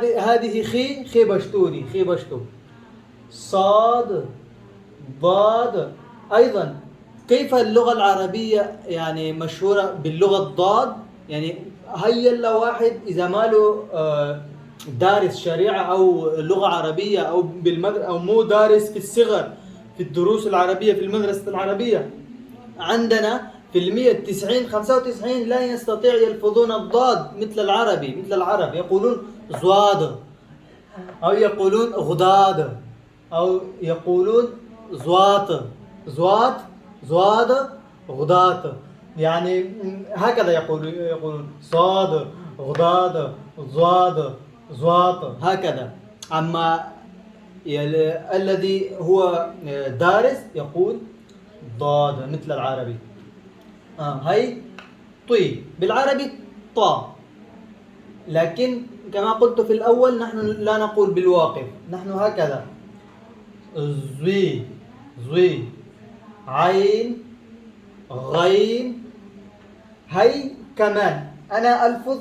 هذه خي بشتوني، خي بشتو. صاد ضاد. أيضا كيف اللغة العربية يعني مشهورة باللغة الضاد؟ يعني هيا إلا واحد إذا ما له دارس شريعة أو لغة عربية أو مو دارس في الصغر في الدروس العربية في المدرسة العربية، عندنا في 190 95 لا يستطيع يلفظون الضاد مثل العربي، مثل العرب يقولون زواد، أو يقولون غداد، أو يقولون زوات، زوات، زواد، غدات. يعني هكذا يقولون صاد، غداد، زواد، زوات، هكذا. أما الذي هو دارس يقول ضاد مثل العربي. هاي طي بالعربي طا. لكن كما قلت في الأول نحن لا نقول بالواقف، نحن هكذا زوي، زوي، عين، غين. هي كمان أنا ألفظ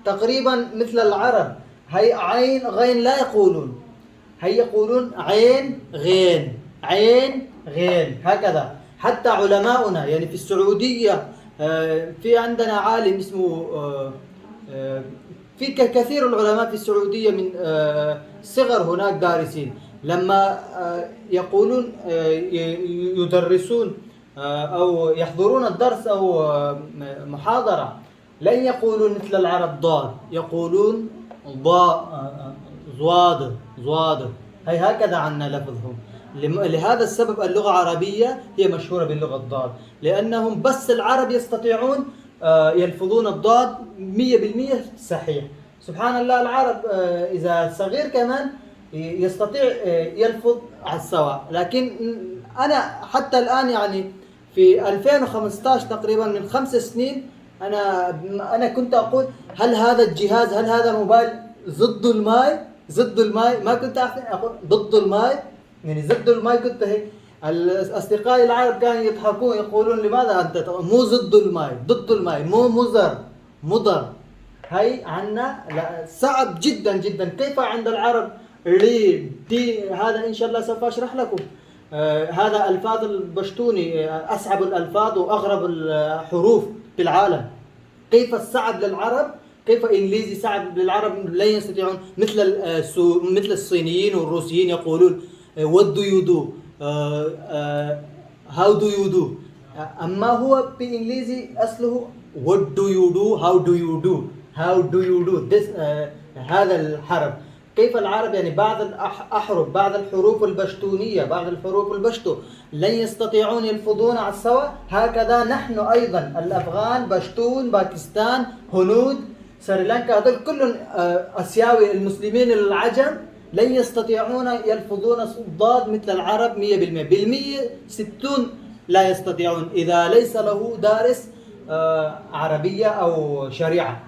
تقريبا مثل العرب. هي عين غين لا يقولون، هي يقولون عين غين، عين غين، هكذا. حتى علماؤنا يعني في السعودية في عندنا عالم اسمه في كثير العلماء في السعودية من صغر هناك دارسين، لما يقولون يدرسون أو يحضرون الدرس أو محاضرة، لن يقولون مثل العرب ضاد، يقولون زواد، زواد. هي هكذا عنا لفظهم. لهذا السبب اللغة العربية هي مشهورة باللغة الضاد، لأنهم بس العرب يستطيعون يلفظون الضاد 100% صحيح. سبحان الله العرب إذا صغير كمان يستطيع يلفظ على السواء. لكن أنا حتى الآن يعني في 2015 تقريبا من 5 سنين أنا كنت أقول هل هذا الجهاز، هل هذا موبايل ضد الماء، ضد الماء. ما كنت أقول ضد الماء، يعني ضد الماء. كنت هيك الأصدقاء العرب كانوا يضحكون يقولون لماذا أنت مو ضد الماء، ضد الماء، مو مضر، مضر. هاي عنا صعب جدا جدا. كيف عند العرب ري دي؟ هذا إن شاء الله سوف أشرح لكم. هذا ألفاظ البشتوني أصعب الألفاظ وأغرب الحروف في العالم. كيف الصعب للعرب، كيف إنجليزي صعب للعرب لا يستطيعون. مثل الصينيين والروسيين يقولون what do you do how do you do. أما هو بإنجليزي أصله what do you do how do you do how do you do this. هذا الحرف. كيف العرب يعني بعض الأحرف، بعض الحروف البشتونية، بعض الحروف البشتو لن يستطيعون يلفظون على السواء. هكذا نحن أيضا الأفغان، بشتون، باكستان، هنود، سريلانكا، هذول كلهم آسيوي المسلمين العجم لن يستطيعون يلفظون الضاد مثل العرب 100%. بالمية 60 لا يستطيعون إذا ليس له دارس عربية أو شريعة.